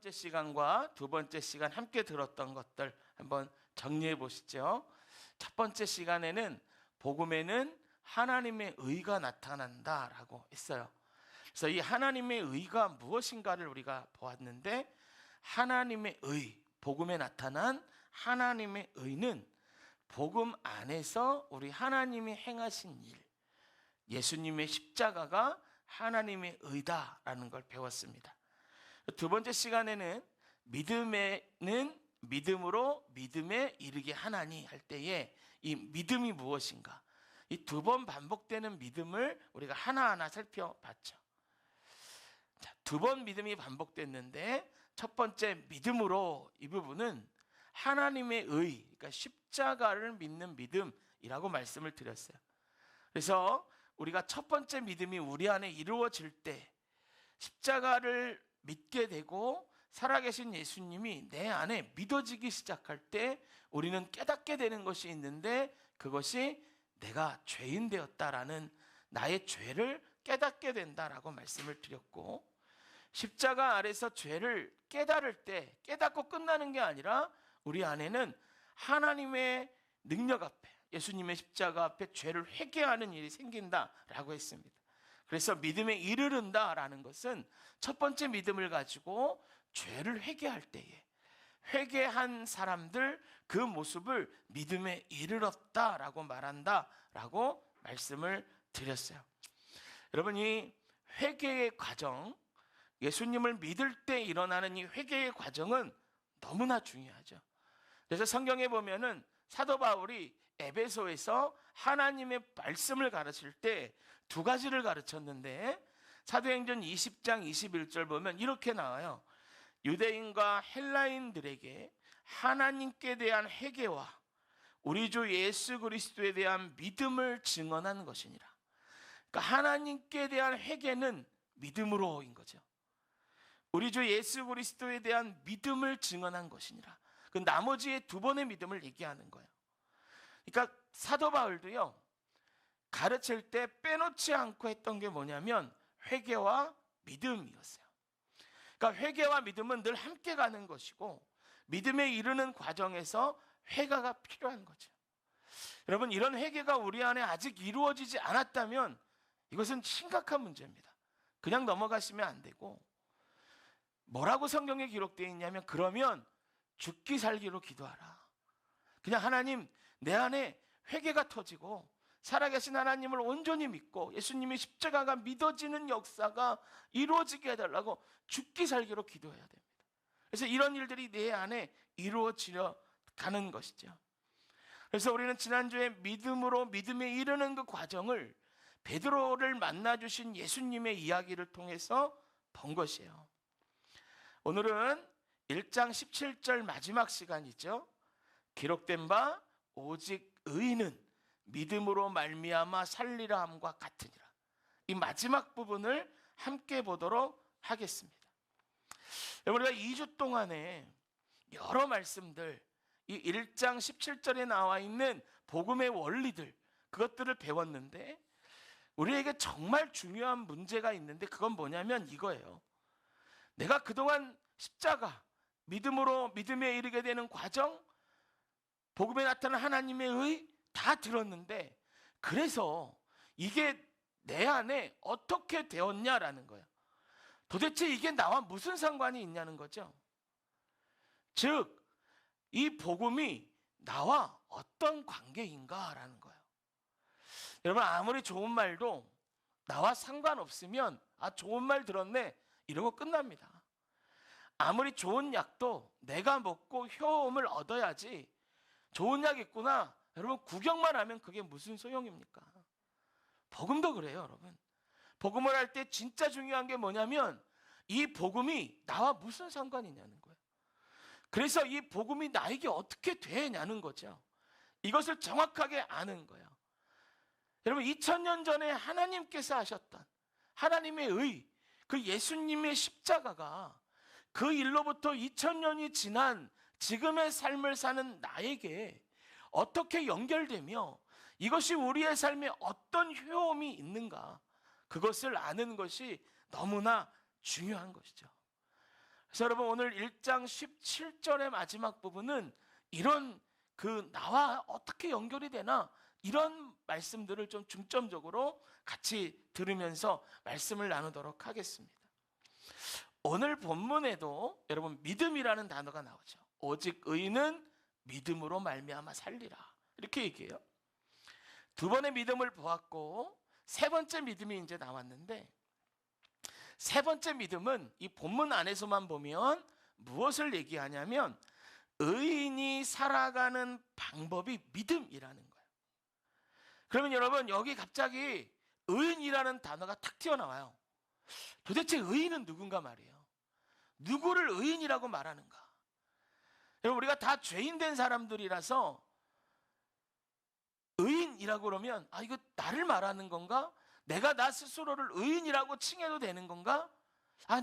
번째 시간과 두 번째 시간 함께 들었던 것들 한번 정리해 보시죠. 첫 번째 시간에는 복음에는 하나님의 의가 나타난다라고 했어요. 그래서 이 하나님의 의가 무엇인가를 우리가 보았는데, 하나님의 의, 복음에 나타난 하나님의 의는 복음 안에서 우리 하나님이 행하신 일, 예수님의 십자가가 하나님의 의다라는 걸 배웠습니다. 두 번째 시간에는 믿음에는 믿음으로 믿음에 이르게 하나니 할 때에 이 믿음이 무엇인가, 이 두 번 반복되는 믿음을 우리가 하나하나 살펴봤죠. 두 번 믿음이 반복됐는데 첫 번째 믿음으로, 이 부분은 하나님의 의, 그러니까 십자가를 믿는 믿음이라고 말씀을 드렸어요. 그래서 우리가 첫 번째 믿음이 우리 안에 이루어질 때, 십자가를 믿게 되고 살아계신 예수님이 내 안에 믿어지기 시작할 때 우리는 깨닫게 되는 것이 있는데, 그것이 내가 죄인 되었다라는 나의 죄를 깨닫게 된다라고 말씀을 드렸고, 십자가 아래서 죄를 깨달을 때 깨닫고 끝나는 게 아니라 우리 안에는 하나님의 능력 앞에, 예수님의 십자가 앞에 죄를 회개하는 일이 생긴다라고 했습니다. 그래서 믿음에 이르른다라는 것은 첫 번째 믿음을 가지고 죄를 회개할 때에 회개한 사람들 그 모습을 믿음에 이르렀다라고 말한다라고 말씀을 드렸어요. 여러분, 이 회개의 과정, 예수님을 믿을 때 일어나는 이 회개의 과정은 너무나 중요하죠. 그래서 성경에 보면은 사도 바울이 에베소에서 하나님의 말씀을 가르칠 때 두 가지를 가르쳤는데, 사도행전 20장 21절 보면 이렇게 나와요. 유대인과 헬라인들에게 하나님께 대한 회개와 우리 주 예수 그리스도에 대한 믿음을 증언하는 것이니라. 그러니까 하나님께 대한 회개는 믿음으로인 거죠. 우리 주 예수 그리스도에 대한 믿음을 증언한 것이니라. 그 나머지의 두 번의 믿음을 얘기하는 거예요. 그러니까 사도 바울도요, 가르칠 때 빼놓지 않고 했던 게 뭐냐면 회개와 믿음이었어요. 그러니까 회개와 믿음은 늘 함께 가는 것이고, 믿음에 이르는 과정에서 회개가 필요한 거죠. 여러분, 이런 회개가 우리 안에 아직 이루어지지 않았다면 이것은 심각한 문제입니다. 그냥 넘어가시면 안 되고, 뭐라고 성경에 기록되어 있냐면, 그러면 죽기 살기로 기도하라. 그냥 하나님, 내 안에 회개가 터지고 살아계신 하나님을 온전히 믿고 예수님의 십자가가 믿어지는 역사가 이루어지게 해달라고 죽기 살기로 기도해야 됩니다. 그래서 이런 일들이 내 안에 이루어지려 가는 것이죠. 그래서 우리는 지난주에 믿음으로 믿음에 이르는 그 과정을 베드로를 만나주신 예수님의 이야기를 통해서 본 것이에요. 오늘은 1장 17절 마지막 시간이죠. 기록된 바 오직 의인은 믿음으로 말미암아 살리라 함과 같으니라. 이 마지막 부분을 함께 보도록 하겠습니다. 여러분, 우리가 2주 동안에 여러 말씀들, 이 1장 17절에 나와 있는 복음의 원리들, 그것들을 배웠는데, 우리에게 정말 중요한 문제가 있는데, 그건 뭐냐면 이거예요. 내가 그동안 십자가, 믿음으로 믿음에 이르게 되는 과정, 복음에 나타난 하나님의 의 다 들었는데, 그래서 이게 내 안에 어떻게 되었냐라는 거예요. 도대체 이게 나와 무슨 상관이 있냐는 거죠. 즉, 이 복음이 나와 어떤 관계인가라는 거예요. 여러분, 아무리 좋은 말도 나와 상관없으면 좋은 말 들었네 이러고 끝납니다. 아무리 좋은 약도 내가 먹고 효험을 얻어야지, 좋은 약 있구나, 여러분 구경만 하면 그게 무슨 소용입니까? 복음도 그래요, 여러분. 복음을 할 때 진짜 중요한 게 뭐냐면 이 복음이 나와 무슨 상관이 있냐는 거예요. 그래서 이 복음이 나에게 어떻게 되냐는 거죠. 이것을 정확하게 아는 거예요. 여러분, 2000년 전에 하나님께서 하셨던 하나님의 의, 그 예수님의 십자가가 그 일로부터 2000년이 지난 지금의 삶을 사는 나에게 어떻게 연결되며 이것이 우리의 삶에 어떤 효험이 있는가, 그것을 아는 것이 너무나 중요한 것이죠. 그래서 여러분 오늘 1장 17절의 마지막 부분은 이런 나와 어떻게 연결이 되나 이런 말씀들을 좀 중점적으로 같이 들으면서 말씀을 나누도록 하겠습니다. 오늘 본문에도 여러분 믿음이라는 단어가 나오죠. 오직 의인은 믿음으로 말미암아 살리라 이렇게 얘기해요. 두 번의 믿음을 보았고 세 번째 믿음이 이제 나왔는데, 세 번째 믿음은 이 본문 안에서만 보면 무엇을 얘기하냐면 의인이 살아가는 방법이 믿음이라는 거예요. 그러면 여러분 여기 갑자기 의인이라는 단어가 탁 튀어나와요. 도대체 의인은 누군가 말이에요. 누구를 의인이라고 말하는가? 여러분 우리가 다 죄인된 사람들이라서 의인이라고 그러면 이거 나를 말하는 건가? 내가 나 스스로를 의인이라고 칭해도 되는 건가?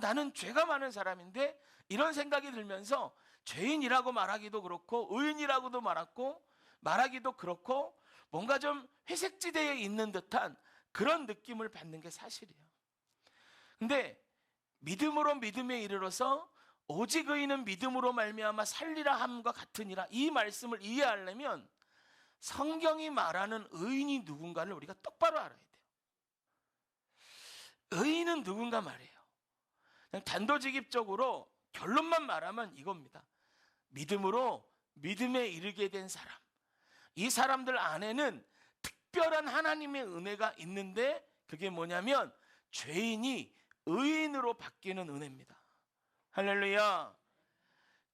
나는 죄가 많은 사람인데 이런 생각이 들면서 죄인이라고 말하기도 그렇고 의인이라고도 말하기도 그렇고 뭔가 좀 회색지대에 있는 듯한 그런 느낌을 받는 게 사실이에요. 근데 믿음으로 믿음에 이르러서 오직 의인은 믿음으로 말미암아 살리라 함과 같으니라, 이 말씀을 이해하려면 성경이 말하는 의인이 누군가를 우리가 똑바로 알아야 돼요. 의인은 누군가 말이에요. 그냥 단도직입적으로 결론만 말하면 이겁니다. 믿음으로 믿음에 이르게 된 사람, 이 사람들 안에는 특별한 하나님의 은혜가 있는데 그게 뭐냐면 죄인이 의인으로 바뀌는 은혜입니다. 할렐루야.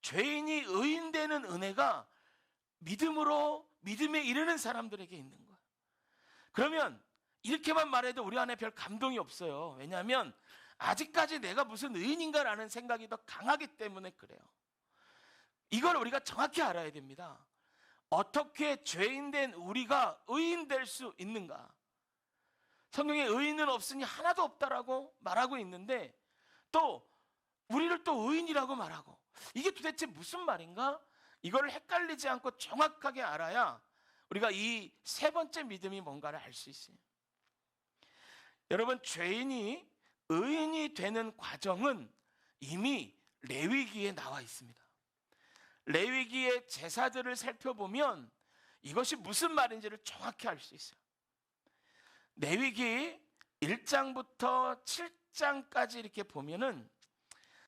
죄인이 의인 되는 은혜가 믿음으로 믿음에 이르는 사람들에게 있는 거예요. 그러면 이렇게만 말해도 우리 안에 별 감동이 없어요. 왜냐하면 아직까지 내가 무슨 의인인가라는 생각이 더 강하기 때문에 그래요. 이걸 우리가 정확히 알아야 됩니다. 어떻게 죄인된 우리가 의인 될 수 있는가? 성경에 의인은 없으니 하나도 없다라고 말하고 있는데 또 우리를 또 의인이라고 말하고, 이게 도대체 무슨 말인가? 이걸 헷갈리지 않고 정확하게 알아야 우리가 이 세 번째 믿음이 뭔가를 알 수 있어요. 여러분 죄인이 의인이 되는 과정은 이미 레위기에 나와 있습니다. 레위기의 제사들을 살펴보면 이것이 무슨 말인지를 정확히 알 수 있어요. 레위기 1장부터 7장까지 이렇게 보면은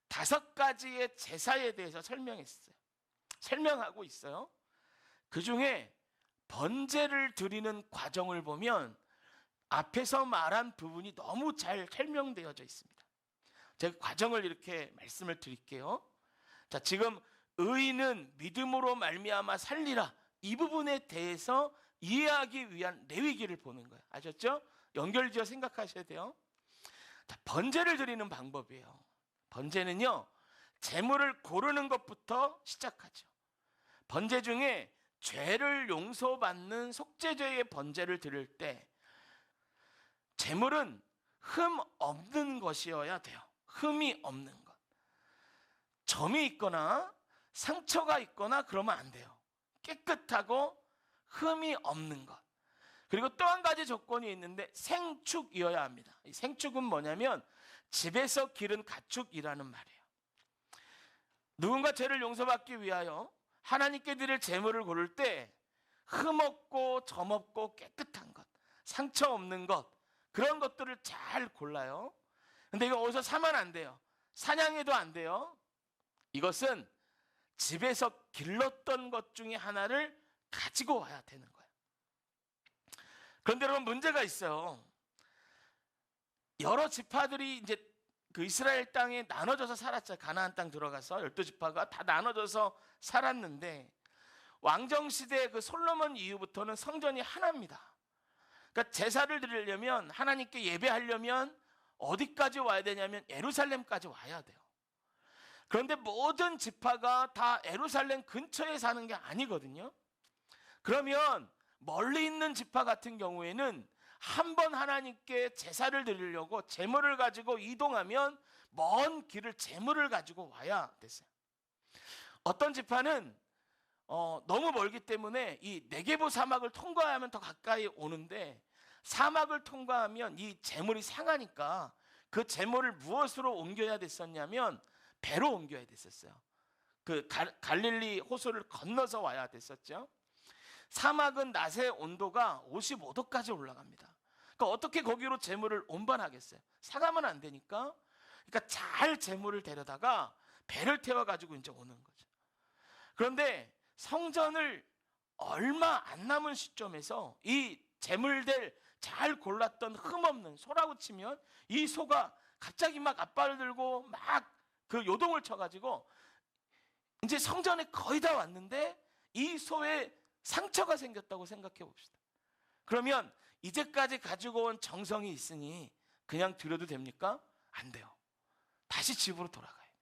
5가지의 제사에 대해서 설명하고 있어요. 그 중에 번제를 드리는 과정을 보면 앞에서 말한 부분이 너무 잘 설명되어져 있습니다. 제가 과정을 이렇게 말씀을 드릴게요. 자, 지금 의인은 믿음으로 말미암아 살리라, 이 부분에 대해서 이해하기 위한 레위기를 보는 거예요. 아셨죠? 연결지어 생각하셔야 돼요. 자, 번제를 드리는 방법이에요. 번제는요, 제물을 고르는 것부터 시작하죠. 번제 중에 죄를 용서받는 속죄제의 번제를 드릴 때 제물은 흠 없는 것이어야 돼요. 흠이 없는 것. 점이 있거나 상처가 있거나 그러면 안 돼요. 깨끗하고 흠이 없는 것. 그리고 또 한 가지 조건이 있는데 생축이어야 합니다. 이 생축은 뭐냐면 집에서 기른 가축이라는 말이에요. 누군가 죄를 용서받기 위하여 하나님께 드릴 제물을 고를 때 흠 없고 점 없고 깨끗한 것, 상처 없는 것, 그런 것들을 잘 골라요. 근데 이거 어디서 사면 안 돼요. 사냥해도 안 돼요. 이것은 집에서 길렀던 것 중에 하나를 가지고 와야 되는 거예요. 그런데 여러분 문제가 있어요. 여러 지파들이 이제 그 이스라엘 땅에 나눠져서 살았죠. 가나안 땅 들어가서 12지파가 다 나눠져서 살았는데 왕정시대 그 솔로몬 이후부터는 성전이 하나입니다. 그러니까 제사를 드리려면, 하나님께 예배하려면 어디까지 와야 되냐면 예루살렘까지 와야 돼요. 그런데 모든 지파가 다 예루살렘 근처에 사는 게 아니거든요. 그러면 멀리 있는 지파 같은 경우에는 한 번 하나님께 제사를 드리려고 제물을 가지고 이동하면 먼 길을 제물을 가지고 와야 됐어요. 어떤 지파는 너무 멀기 때문에 이 네게부 사막을 통과하면 더 가까이 오는데, 사막을 통과하면 이 제물이 상하니까 그 제물을 무엇으로 옮겨야 됐었냐면 배로 옮겨야 됐었어요. 그 갈릴리 호수를 건너서 와야 됐었죠. 사막은 낮의 온도가 55도까지 올라갑니다. 그러니까 어떻게 거기로 재물을 운반하겠어요? 사가면 안 되니까. 그러니까 잘 재물을 데려다가 배를 태워가지고 이제 오는 거죠. 그런데 성전을 얼마 안 남은 시점에서 이 재물들 잘 골랐던 흠없는 소라고 치면 이 소가 갑자기 막 앞발을 들고 막 그 요동을 쳐가지고 이제 성전에 거의 다 왔는데 이 소에 상처가 생겼다고 생각해 봅시다. 그러면 이제까지 가지고 온 정성이 있으니 그냥 드려도 됩니까? 안 돼요. 다시 집으로 돌아가야 돼요.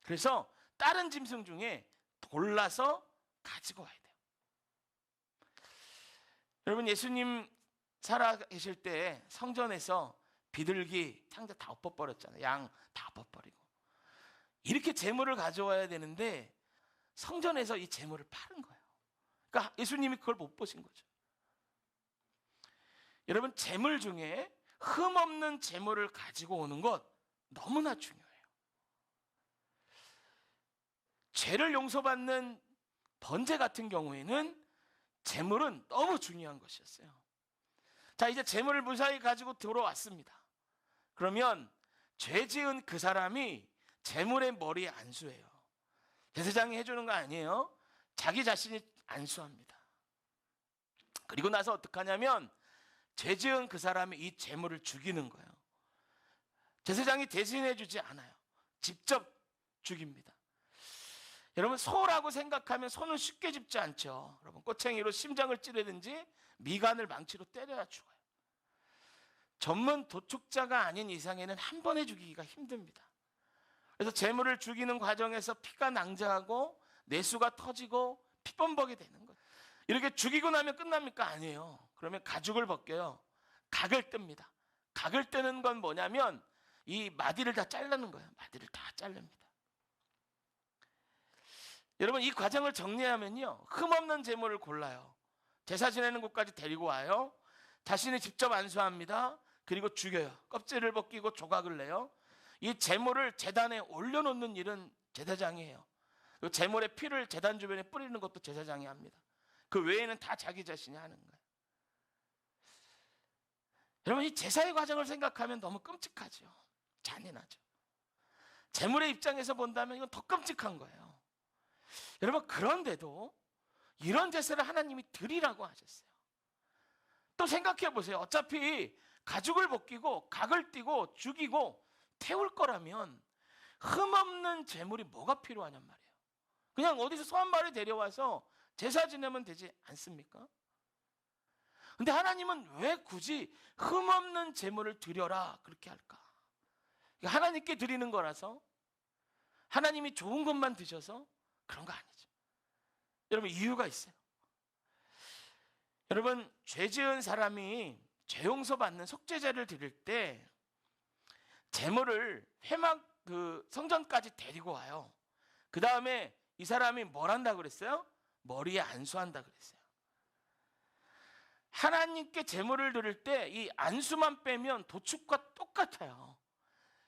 그래서 다른 짐승 중에 골라서 가지고 와야 돼요. 여러분, 예수님 살아 계실 때 성전에서 비둘기, 상자 다 엎어버렸잖아요. 양 다 엎어버리고. 이렇게 재물을 가져와야 되는데 성전에서 이 재물을 파는 거예요. 그러니까 예수님이 그걸 못 보신 거죠. 여러분, 재물 중에 흠없는 재물을 가지고 오는 것 너무나 중요해요. 죄를 용서받는 번제 같은 경우에는 재물은 너무 중요한 것이었어요. 자, 이제 재물을 무사히 가지고 들어왔습니다. 그러면 죄 지은 그 사람이 재물의 머리에 안수해요. 제사장이 해주는 거 아니에요. 자기 자신이 안수합니다. 그리고 나서 어떻게 하냐면 죄 지은 그 사람이 이 재물을 죽이는 거예요. 제사장이 대신해 주지 않아요. 직접 죽입니다. 여러분, 소라고 생각하면 소는 쉽게 집지 않죠. 여러분, 꼬챙이로 심장을 찌르든지 미간을 망치로 때려야 죽어요. 전문 도축자가 아닌 이상에는 한 번에 죽이기가 힘듭니다. 그래서 재물을 죽이는 과정에서 피가 낭자하고 내수가 터지고 피범벅이 되는 거예요. 이렇게 죽이고 나면 끝납니까? 아니에요. 그러면 가죽을 벗겨요. 각을 뜹니다. 각을 뜨는 건 뭐냐면 이 마디를 다 자르는 거예요. 마디를 다 자릅니다. 여러분, 이 과정을 정리하면요, 흠없는 재물을 골라요. 제사 지내는 곳까지 데리고 와요. 자신이 직접 안수합니다. 그리고 죽여요. 껍질을 벗기고 조각을 내요. 이 재물을 제단에 올려놓는 일은 제사장이 해요. 재물의 피를 제단 주변에 뿌리는 것도 제사장이 합니다. 그 외에는 다 자기 자신이 하는 거예요. 여러분, 이 제사의 과정을 생각하면 너무 끔찍하죠. 잔인하죠. 재물의 입장에서 본다면 이건 더 끔찍한 거예요. 여러분, 그런데도 이런 제사를 하나님이 드리라고 하셨어요. 또 생각해 보세요. 어차피 가죽을 벗기고 각을 띠고 죽이고 태울 거라면 흠없는 재물이 뭐가 필요하냔 말이에요. 그냥 어디서 소 한 마리 데려와서 제사 지내면 되지 않습니까? 근데 하나님은 왜 굳이 흠없는 재물을 드려라 그렇게 할까? 하나님께 드리는 거라서, 하나님이 좋은 것만 드셔서 그런 거 아니죠. 여러분, 이유가 있어요. 여러분, 죄 지은 사람이 죄 용서받는 속죄제를 드릴 때 제물을 회막 그 성전까지 데리고 와요. 그 다음에 이 사람이 뭘 한다 그랬어요? 머리에 안수한다 그랬어요. 하나님께 제물을 드릴 때 이 안수만 빼면 도축과 똑같아요.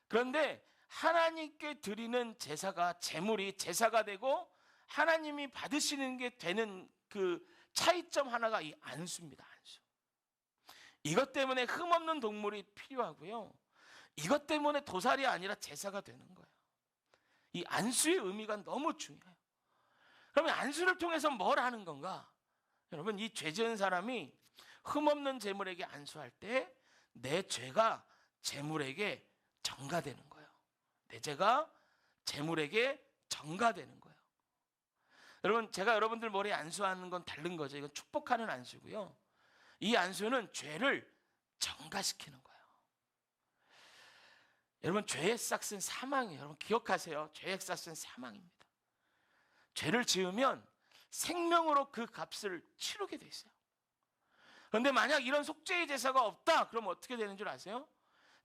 그런데 하나님께 드리는 제사가, 제물이 제사가 되고 하나님이 받으시는 게 되는 그 차이점 하나가 이 안수입니다. 안수. 이것 때문에 흠없는 동물이 필요하고요. 이것 때문에 도살이 아니라 제사가 되는 거예요. 이 안수의 의미가 너무 중요해요. 그러면 안수를 통해서 뭘 하는 건가? 여러분, 이 죄 지은 사람이 흠없는 제물에게 안수할 때 내 죄가 제물에게 전가되는 거예요. 내 죄가 제물에게 전가되는 거예요. 여러분, 제가 여러분들 머리에 안수하는 건 다른 거죠. 이건 축복하는 안수고요. 이 안수는 죄를 전가시키는 거예요. 여러분, 죄의 싹은 사망이에요. 여러분, 기억하세요. 죄의 싹은 사망입니다. 죄를 지으면 생명으로 그 값을 치르게 돼 있어요. 그런데 만약 이런 속죄의 제사가 없다, 그러면 어떻게 되는 줄 아세요?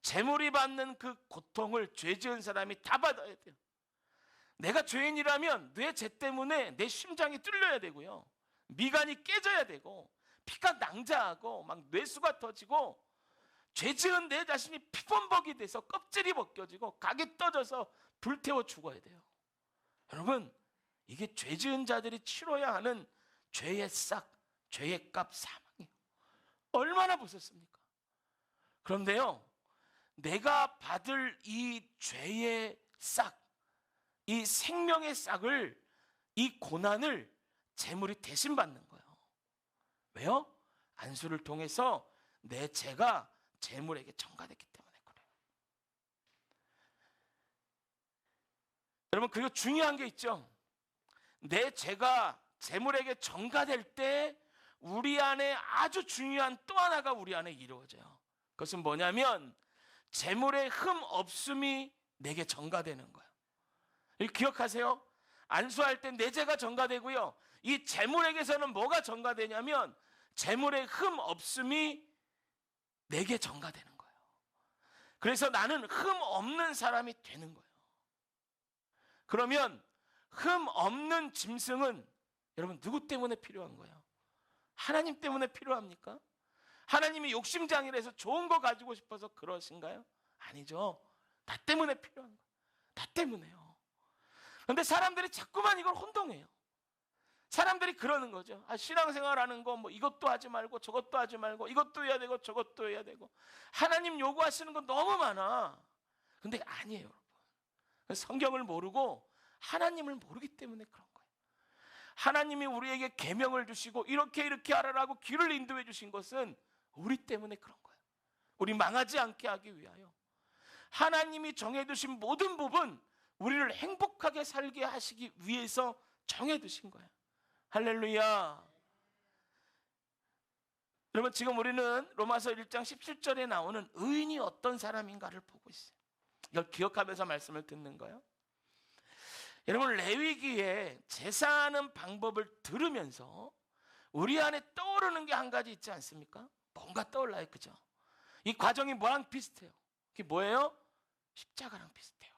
재물이 받는 그 고통을 죄 지은 사람이 다 받아야 돼요. 내가 죄인이라면 내 죄 때문에 내 심장이 뚫려야 되고요. 미간이 깨져야 되고 피가 낭자하고 막 뇌수가 터지고 죄 지은 내 자신이 피범벅이 돼서 껍질이 벗겨지고 각이 떠져서 불태워 죽어야 돼요. 여러분, 이게 죄 지은 자들이 치러야 하는 죄의 싹, 죄의 값, 사망이에요. 얼마나 무섭습니까? 그런데요, 내가 받을 이 죄의 싹, 이 생명의 싹을, 이 고난을 재물이 대신 받는 거예요. 왜요? 안수를 통해서 내 죄가 재물에게 전가됐기 때문에 그래요. 여러분, 그리고 중요한 게 있죠. 내 죄가 재물에게 전가될 때 우리 안에 아주 중요한 또 하나가 우리 안에 이루어져요. 그것은 뭐냐면 재물의 흠 없음이 내게 전가되는 거예요. 기억하세요. 안수할 때 내 죄가 전가되고요, 이 재물에게서는 뭐가 전가되냐면 재물의 흠 없음이 내게 전가되는 거예요. 그래서 나는 흠 없는 사람이 되는 거예요. 그러면 흠 없는 짐승은 여러분 누구 때문에 필요한 거예요? 하나님 때문에 필요합니까? 하나님이 욕심장이라서 좋은 거 가지고 싶어서 그러신가요? 아니죠. 나 때문에 필요한 거예요. 나 때문에요. 그런데 사람들이 자꾸만 이걸 혼동해요. 사람들이 그러는 거죠. 신앙생활하는 거 뭐 이것도 하지 말고 저것도 하지 말고 이것도 해야 되고 저것도 해야 되고 하나님 요구하시는 거 너무 많아. 근데 아니에요, 여러분. 성경을 모르고 하나님을 모르기 때문에 그런 거예요. 하나님이 우리에게 계명을 주시고 이렇게 하라라고 길을 인도해 주신 것은 우리 때문에 그런 거예요. 우리 망하지 않게 하기 위하여. 하나님이 정해두신 모든 법은 우리를 행복하게 살게 하시기 위해서 정해두신 거예요. 할렐루야. 여러분, 지금 우리는 로마서 1장 17절에 나오는 의인이 어떤 사람인가를 보고 있어요. 이걸 기억하면서 말씀을 듣는 거예요. 여러분, 레위기에 제사하는 방법을 들으면서 우리 안에 떠오르는 게 한 가지 있지 않습니까? 뭔가 떠올라요, 그죠? 이 과정이 뭐랑 비슷해요? 그게 뭐예요? 십자가랑 비슷해요.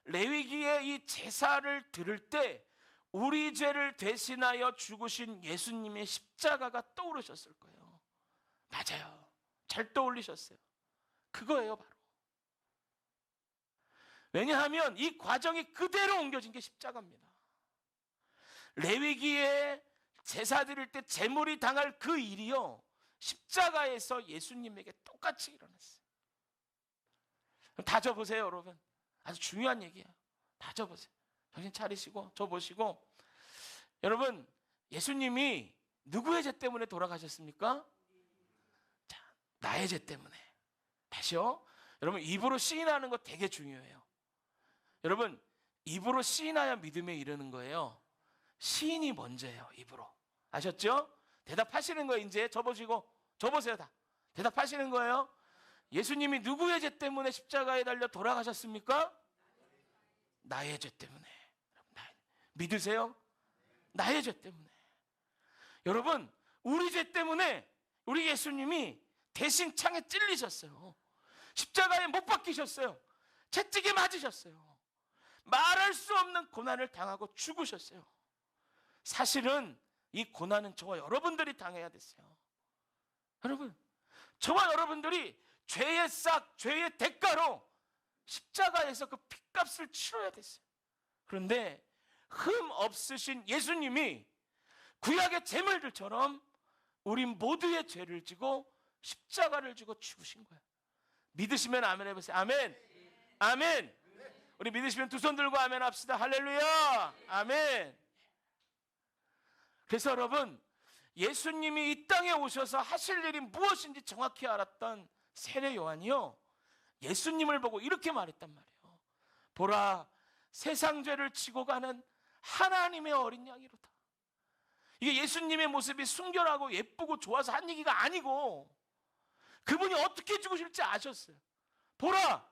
레위기의 이 제사를 들을 때 우리 죄를 대신하여 죽으신 예수님의 십자가가 떠오르셨을 거예요. 맞아요. 잘 떠올리셨어요. 그거예요, 바로. 왜냐하면 이 과정이 그대로 옮겨진 게 십자가입니다. 레위기에 제사 드릴 때 제물이 당할 그 일이요, 십자가에서 예수님에게 똑같이 일어났어요. 다 적으세요, 여러분. 아주 중요한 얘기예요. 다 적으세요. 정신 차리시고 저 보시고. 여러분, 예수님이 누구의 죄 때문에 돌아가셨습니까? 자, 나의 죄 때문에. 다시요. 여러분, 입으로 시인하는 거 되게 중요해요. 여러분, 입으로 시인하여 믿음에 이르는 거예요. 시인이 먼저예요, 입으로. 아셨죠? 대답하시는 거예요. 이제 저 보시고, 저 보세요. 다 대답하시는 거예요. 예수님이 누구의 죄 때문에 십자가에 달려 돌아가셨습니까? 나의 죄 때문에. 믿으세요? 나의 죄 때문에. 여러분, 우리 죄 때문에 우리 예수님이 대신 창에 찔리셨어요. 십자가에 못 박히셨어요. 채찍에 맞으셨어요. 말할 수 없는 고난을 당하고 죽으셨어요. 사실은 이 고난은 저와 여러분들이 당해야 됐어요. 여러분, 저와 여러분들이 죄의 싹, 죄의 대가로 십자가에서 그 핏값을 치러야 됐어요. 그런데 흠 없으신 예수님이 구약의 제물들처럼 우리 모두의 죄를 지고 십자가를 지고 죽으신 거예요. 믿으시면 아멘 해보세요. 아멘. 아멘. 우리 믿으시면 두 손 들고 아멘 합시다. 할렐루야. 아멘. 그래서 여러분, 예수님이 이 땅에 오셔서 하실 일이 무엇인지 정확히 알았던 세례 요한이요, 예수님을 보고 이렇게 말했단 말이에요. 보라, 세상 죄를 지고 가는 하나님의 어린 양이로다. 이게 예수님의 모습이 순결하고 예쁘고 좋아서 한 얘기가 아니고 그분이 어떻게 죽으실지 아셨어요. 보라,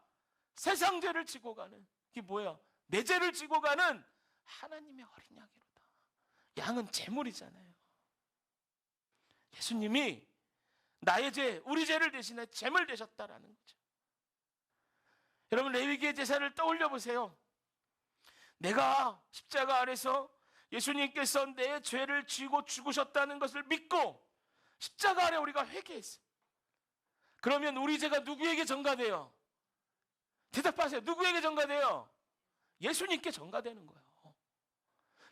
세상 죄를 지고 가는, 이게 뭐야? 내 죄를 지고 가는 하나님의 어린 양이로다. 양은 제물이잖아요. 예수님이 나의 죄, 우리 죄를 대신해 제물 되셨다라는 거죠. 여러분, 레위기의 제사를 떠올려 보세요. 내가 십자가 아래서 예수님께서 내 죄를 지고 죽으셨다는 것을 믿고 십자가 아래 우리가 회개했어요. 그러면 우리 죄가 누구에게 전가돼요? 대답하세요. 누구에게 전가돼요? 예수님께 전가되는 거예요.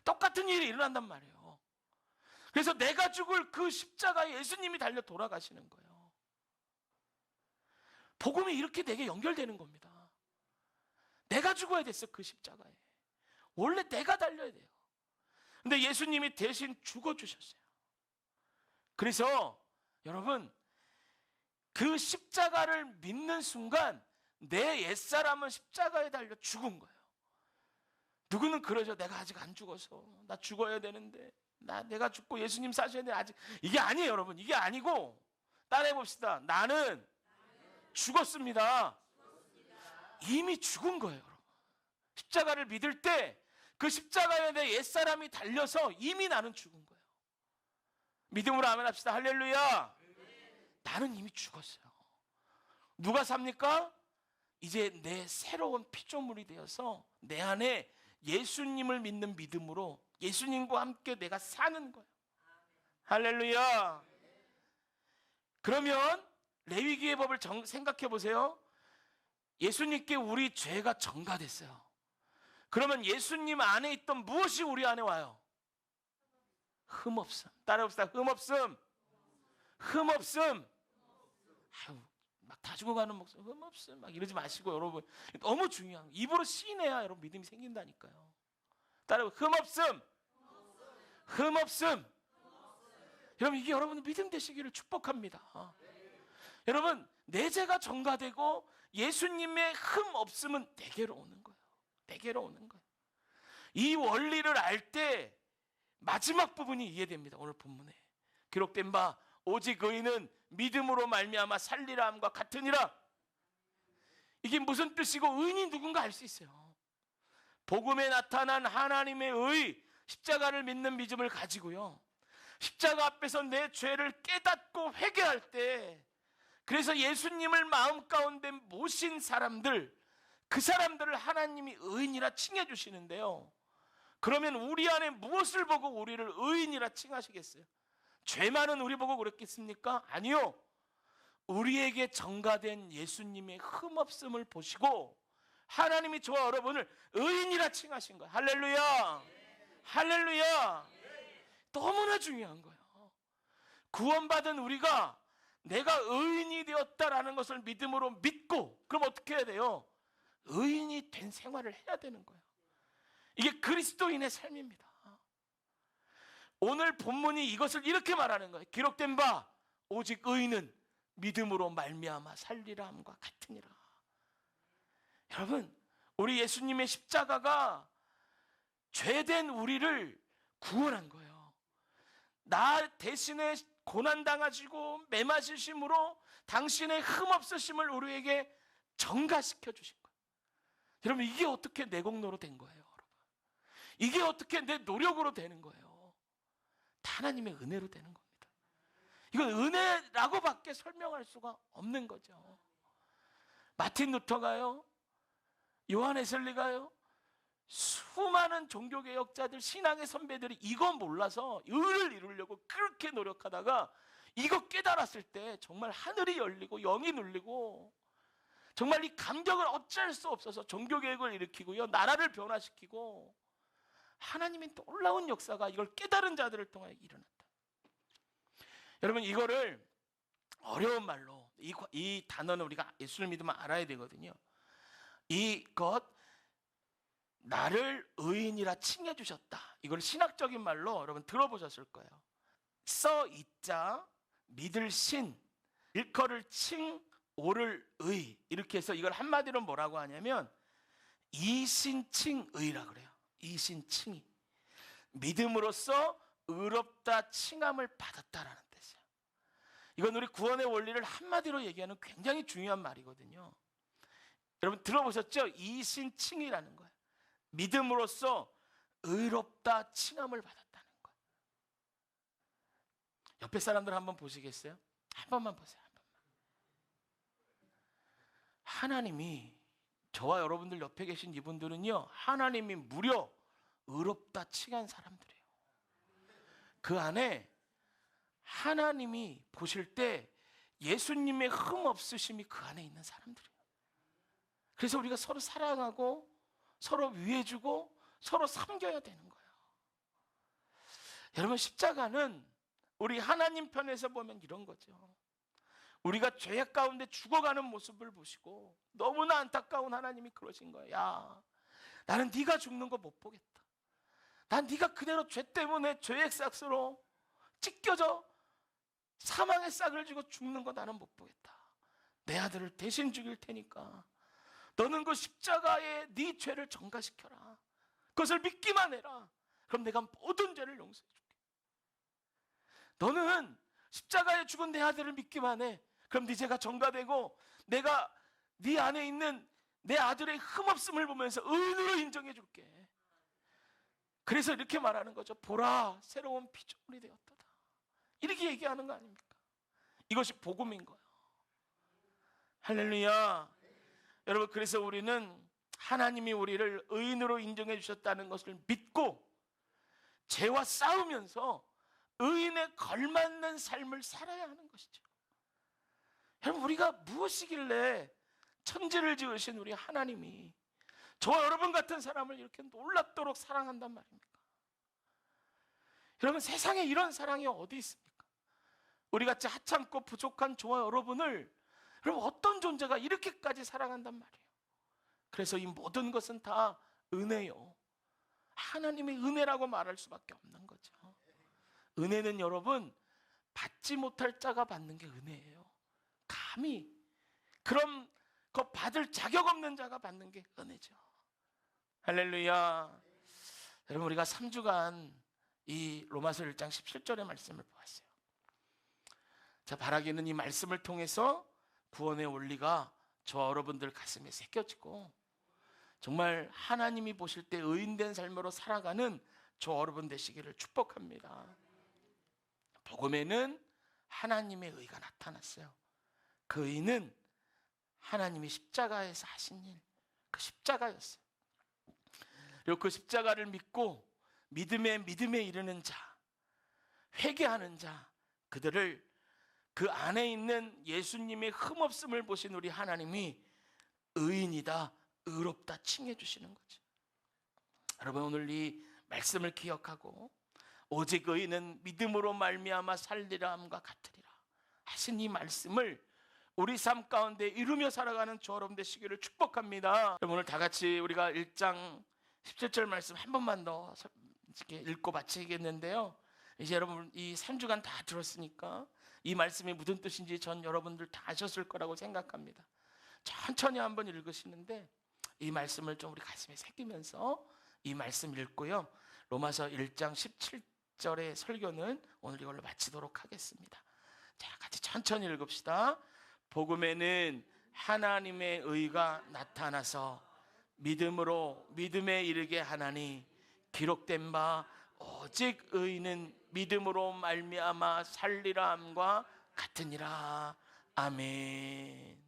똑같은 일이 일어난단 말이에요. 그래서 내가 죽을 그 십자가에 예수님이 달려 돌아가시는 거예요. 복음이 이렇게 내게 연결되는 겁니다. 내가 죽어야 됐어, 그 십자가에. 원래 내가 달려야 돼요. 근데 예수님이 대신 죽어주셨어요. 그래서 여러분, 그 십자가를 믿는 순간 내 옛사람은 십자가에 달려 죽은 거예요. 누구는 그러죠. 내가 아직 안 죽어서 나 죽어야 되는데, 내가 죽고 예수님 사셔야 되는데 아직. 이게 아니에요, 여러분. 이게 아니고 따라해 봅시다. 나는 죽었습니다. 이미 죽은 거예요, 여러분. 십자가를 믿을 때 그 십자가에 내 옛사람이 달려서 이미 나는 죽은 거예요. 믿음으로 아멘 합시다. 할렐루야. 나는 이미 죽었어요. 누가 삽니까? 이제 내 새로운 피조물이 되어서 내 안에 예수님을 믿는 믿음으로 예수님과 함께 내가 사는 거예요. 할렐루야. 그러면 레위기의 법을 생각해 보세요. 예수님께 우리 죄가 전가됐어요. 그러면 예수님 안에 있던 무엇이 우리 안에 와요? 흠없음. 따라해봅시다. 흠없음. 흠없음. 아유, 막 다 죽어가는 목소리, 흠없음 막 이러지 마시고, 여러분, 너무 중요한 거. 입으로 시인해야 여러분 믿음이 생긴다니까요. 따라해보세요. 흠없음. 흠없음. 여러분, 이게 여러분 믿음 되시기를 축복합니다. 여러분, 내 죄가 전가되고 예수님의 흠 없음은 내게로 오는 거예요. 내게로 오는 거예요. 이 원리를 알 때 마지막 부분이 이해됩니다. 오늘 본문에 기록된 바 오직 의인은 믿음으로 말미암아 살리라 함과 같으니라. 이게 무슨 뜻이고 의인이 누군가 알 수 있어요. 복음에 나타난 하나님의 의, 십자가를 믿는 믿음을 가지고요, 십자가 앞에서 내 죄를 깨닫고 회개할 때, 그래서 예수님을 마음 가운데 모신 사람들, 그 사람들을 하나님이 의인이라 칭해 주시는데요, 그러면 우리 안에 무엇을 보고 우리를 의인이라 칭하시겠어요? 죄 많은 우리 보고 그랬겠습니까? 아니요. 우리에게 전가된 예수님의 흠없음을 보시고 하나님이 저와 여러분을 의인이라 칭하신 거예요. 할렐루야. 할렐루야. 너무나 중요한 거예요. 구원받은 우리가 내가 의인이 되었다라는 것을 믿음으로 믿고, 그럼 어떻게 해야 돼요? 의인이 된 생활을 해야 되는 거예요. 이게 그리스도인의 삶입니다. 오늘 본문이 이것을 이렇게 말하는 거예요. 기록된 바 오직 의인은 믿음으로 말미암아 살리라 함과 같으니라. 여러분, 우리 예수님의 십자가가 죄된 우리를 구원한 거예요. 나 대신에 고난당하시고 매맞으심으로 당신의 흠없으심을 우리에게 전가시켜 주신 거예요. 여러분, 이게 어떻게 내 공로로 된 거예요, 여러분? 이게 어떻게 내 노력으로 되는 거예요? 다 하나님의 은혜로 되는 겁니다. 이건 은혜라고밖에 설명할 수가 없는 거죠. 마틴 루터가요, 요한 웨슬리가요, 수많은 종교개혁자들, 신앙의 선배들이 이거 몰라서 의를 이루려고 그렇게 노력하다가 이거 깨달았을 때 정말 하늘이 열리고 영이 눌리고, 정말 이 감격을 어쩔 수 없어서 종교개혁을 일으키고요, 나라를 변화시키고, 하나님의 놀라운 역사가 이걸 깨달은 자들을 통해 일어났다. 여러분, 이거를 어려운 말로, 이 단어는 우리가 예수를 믿으면 알아야 되거든요. 이것, 나를 의인이라 칭해 주셨다, 이걸 신학적인 말로 여러분 들어보셨을 거예요. 써 이자 믿을 신, 일컬을 칭, 오를 의, 이렇게 해서 이걸 한마디로 뭐라고 하냐면 이신칭의라 그래요. 이신칭의, 믿음으로써 의롭다 칭함을 받았다라는 뜻이에요. 이건 우리 구원의 원리를 한마디로 얘기하는 굉장히 중요한 말이거든요. 여러분 들어보셨죠? 이신칭이라는 거예요. 믿음으로써 의롭다 칭함을 받았다는 거예요. 옆에 사람들 한번 보시겠어요? 한 번만 보세요. 한 번만. 하나님이, 저와 여러분들 옆에 계신 이분들은요, 하나님이 무려 의롭다 칭한 사람들이에요. 그 안에 하나님이 보실 때 예수님의 흠 없으심이 그 안에 있는 사람들이에요. 그래서 우리가 서로 사랑하고 서로 위해주고 서로 섬겨야 되는 거예요. 여러분, 십자가는 우리 하나님 편에서 보면 이런 거죠. 우리가 죄악 가운데 죽어가는 모습을 보시고 너무나 안타까운 하나님이 그러신 거예요. 야, 나는 네가 죽는 거 못 보겠다. 난 네가 그대로 죄 때문에 죄의 싹으로 찢겨져 사망의 싹을 지고 죽는 거 나는 못 보겠다. 내 아들을 대신 죽일 테니까 너는 그 십자가에 네 죄를 전가시켜라. 그것을 믿기만 해라. 그럼 내가 모든 죄를 용서해 줄게. 너는 십자가에 죽은 내 아들을 믿기만 해. 그럼 네 죄가 전가되고 내가 네 안에 있는 내 아들의 흠없음을 보면서 의인으로 인정해 줄게. 그래서 이렇게 말하는 거죠. 보라, 새로운 피조물이 되었도다. 이렇게 얘기하는 거 아닙니까? 이것이 복음인 거예요. 할렐루야. 여러분, 그래서 우리는 하나님이 우리를 의인으로 인정해 주셨다는 것을 믿고 죄와 싸우면서 의인에 걸맞는 삶을 살아야 하는 것이죠. 여러분, 우리가 무엇이길래 천지를 지으신 우리 하나님이 저와 여러분 같은 사람을 이렇게 놀랍도록 사랑한단 말입니까? 여러분, 세상에 이런 사랑이 어디 있습니까? 우리같이 하찮고 부족한 저와 여러분을 여러분, 어떤 존재가 이렇게까지 사랑한단 말이에요. 그래서 이 모든 것은 다 은혜요. 하나님의 은혜라고 말할 수밖에 없는 거죠. 은혜는 여러분, 받지 못할 자가 받는 게 은혜예요. 감히 그럼 그 받을 자격 없는 자가 받는 게 은혜죠. 할렐루야. 여러분, 우리가 3주간 이 로마서 1장 17절의 말씀을 보았어요. 자, 바라기는 이 말씀을 통해서 구원의 원리가 저와 여러분들 가슴에 새겨지고 정말 하나님이 보실 때 의인된 삶으로 살아가는 저와 여러분 되시기를 축복합니다. 복음에는 하나님의 의가 나타났어요. 그 의는 하나님이 십자가에서 하신 일, 그 십자가였어요. 그리고 그 십자가를 믿고 믿음에 이르는 자, 회개하는 자, 그들을 그 안에 있는 예수님의 흠없음을 보신 우리 하나님이 의인이다, 의롭다 칭해 주시는 거죠. 여러분, 오늘 이 말씀을 기억하고 오직 의인은 믿음으로 말미암아 살리라 함과 같으리라 하신 이 말씀을 우리 삶 가운데 이루며 살아가는 저 여러분 되시기를 축복합니다. 여러분, 오늘 다 같이 우리가 1장 17절 말씀 한 번만 더 읽고 마치겠는데요. 이제 여러분 이 3주간 다 들었으니까 이 말씀이 무슨 뜻인지 전 여러분들 다 아셨을 거라고 생각합니다. 천천히 한번 읽으시는데 이 말씀을 좀 우리 가슴에 새기면서 이 말씀 읽고요, 로마서 1장 17절의 설교는 오늘 이걸로 마치도록 하겠습니다. 자, 같이 천천히 읽읍시다. 복음에는 하나님의 의가 나타나서 믿음으로 믿음에 이르게 하나니 기록된 바 오직 의인은 믿음으로 말미암아 살리라 함과 같으니라. 아멘.